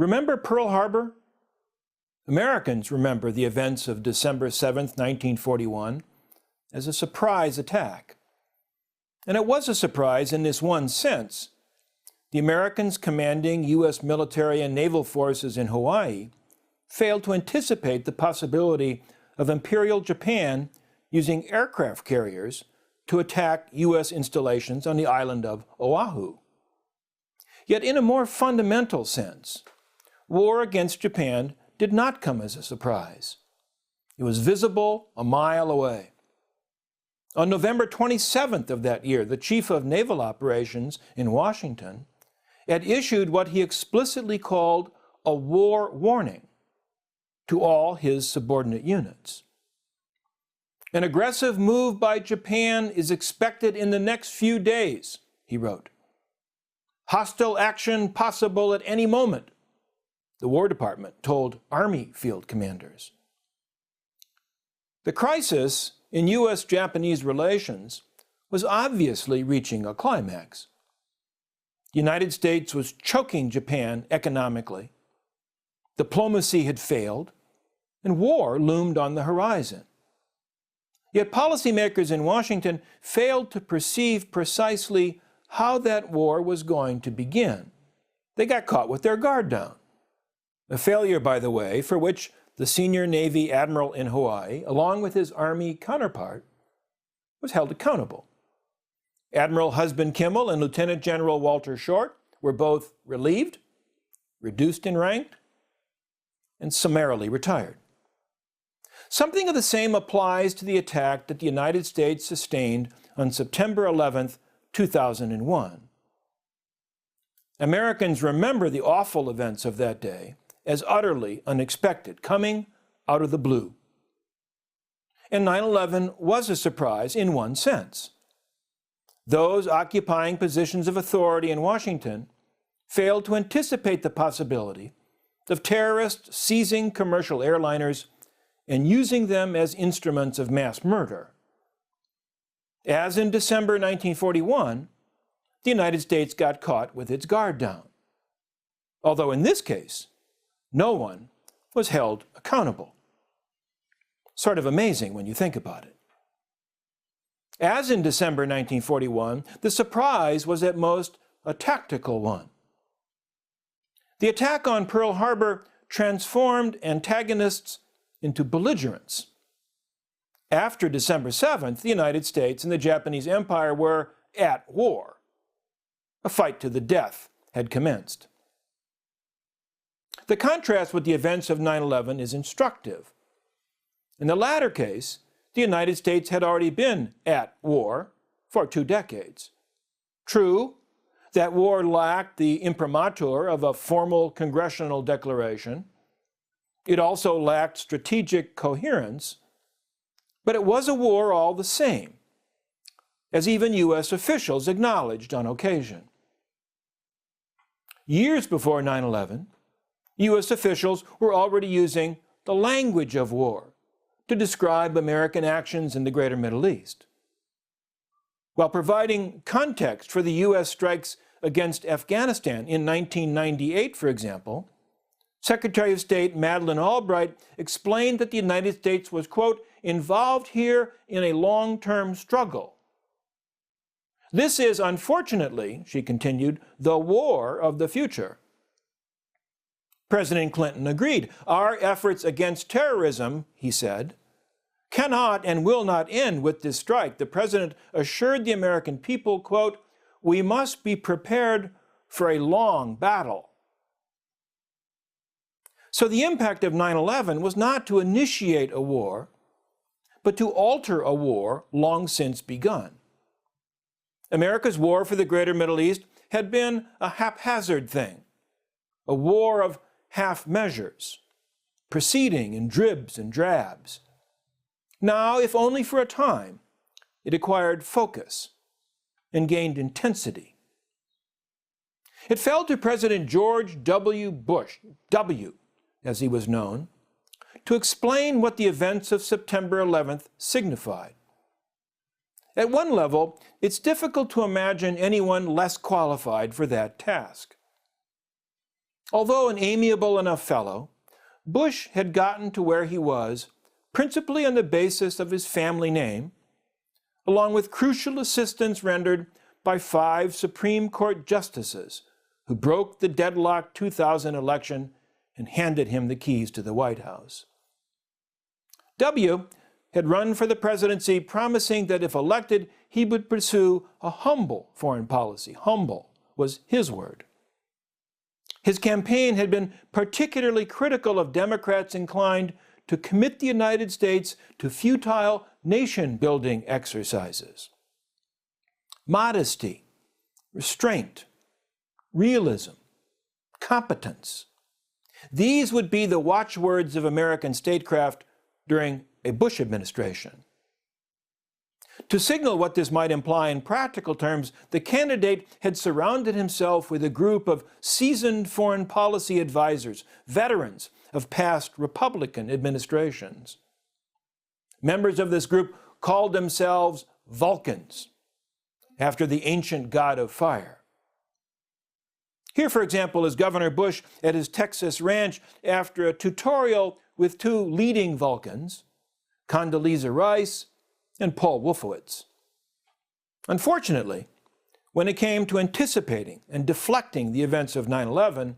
Remember Pearl Harbor? Americans remember the events of December 7, 1941, as a surprise attack. And it was a surprise in this one sense. The Americans commanding U.S. military and naval forces in Hawaii failed to anticipate the possibility of Imperial Japan using aircraft carriers to attack U.S. installations on the island of Oahu. Yet in a more fundamental sense, war against Japan did not come as a surprise. It was visible a mile away. On November 27th of that year, the Chief of Naval Operations in Washington had issued what he explicitly called a war warning to all his subordinate units. An aggressive move by Japan is expected in the next few days, he wrote. Hostile action possible at any moment, the War Department told Army field commanders. The crisis in U.S.-Japanese relations was obviously reaching a climax. The United States was choking Japan economically. Diplomacy had failed, and war loomed on the horizon. Yet policymakers in Washington failed to perceive precisely how that war was going to begin. They got caught with their guard down. A failure, by the way, for which the senior Navy admiral in Hawaii, along with his Army counterpart, was held accountable. Admiral Husband Kimmel and Lieutenant General Walter Short were both relieved, reduced in rank, and summarily retired. Something of the same applies to the attack that the United States sustained on September 11, 2001. Americans remember the awful events of that day as utterly unexpected, coming out of the blue. And 9/11 was a surprise in one sense. Those occupying positions of authority in Washington failed to anticipate the possibility of terrorists seizing commercial airliners and using them as instruments of mass murder. As in December 1941, the United States got caught with its guard down. Although in this case, no one was held accountable. Sort of amazing when you think about it. As in December 1941, the surprise was at most a tactical one. The attack on Pearl Harbor transformed antagonists into belligerents. After December 7th, the United States and the Japanese Empire were at war. A fight to the death had commenced. The contrast with the events of 9/11 is instructive. In the latter case, the United States had already been at war for 2 decades. True, that war lacked the imprimatur of a formal congressional declaration. It also lacked strategic coherence, but it was a war all the same, as even U.S. officials acknowledged on occasion. Years before 9/11, U.S. officials were already using the language of war to describe American actions in the greater Middle East. While providing context for the U.S. strikes against Afghanistan in 1998, for example, Secretary of State Madeleine Albright explained that the United States was, quote, involved here in a long-term struggle. This is, unfortunately, she continued, the war of the future. President Clinton agreed. Our efforts against terrorism, he said, cannot and will not end with this strike. The president assured the American people, quote, we must be prepared for a long battle. So the impact of 9/11 was not to initiate a war, but to alter a war long since begun. America's war for the greater Middle East had been a haphazard thing, a war of half measures, proceeding in dribs and drabs. Now, if only for a time, it acquired focus and gained intensity. It fell to President George W. Bush, W. as he was known, to explain what the events of September 11th signified. At one level, it's difficult to imagine anyone less qualified for that task. Although an amiable enough fellow, Bush had gotten to where he was principally on the basis of his family name, along with crucial assistance rendered by 5 Supreme Court justices who broke the deadlocked 2000 election and handed him the keys to the White House. W. had run for the presidency promising that if elected, he would pursue a humble foreign policy. Humble was his word. His campaign had been particularly critical of Democrats inclined to commit the United States to futile nation-building exercises. Modesty, restraint, realism, competence. These would be the watchwords of American statecraft during a Bush administration. To signal what this might imply in practical terms, the candidate had surrounded himself with a group of seasoned foreign policy advisors, veterans of past Republican administrations. Members of this group called themselves Vulcans, after the ancient god of fire. Here, for example, is Governor Bush at his Texas ranch after a tutorial with 2 leading Vulcans, Condoleezza Rice and Paul Wolfowitz. Unfortunately, when it came to anticipating and deflecting the events of 9/11,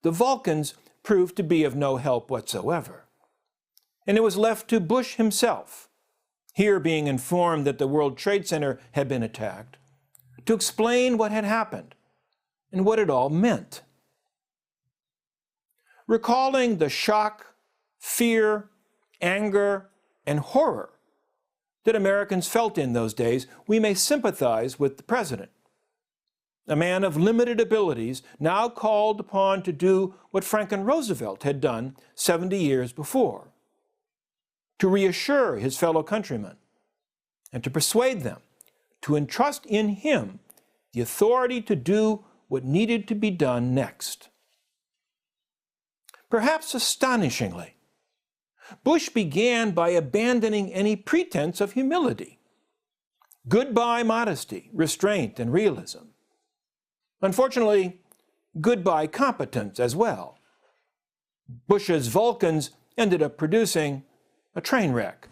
the Vulcans proved to be of no help whatsoever. And it was left to Bush himself, here being informed that the World Trade Center had been attacked, to explain what had happened and what it all meant. Recalling the shock, fear, anger, and horror that Americans felt in those days, we may sympathize with the president, a man of limited abilities, now called upon to do what Franklin Roosevelt had done 70 years before, to reassure his fellow countrymen and to persuade them to entrust in him the authority to do what needed to be done next. Perhaps astonishingly, Bush began by abandoning any pretense of humility. Goodbye modesty, restraint, and realism. Unfortunately, goodbye competence as well. Bush's Vulcans ended up producing a train wreck.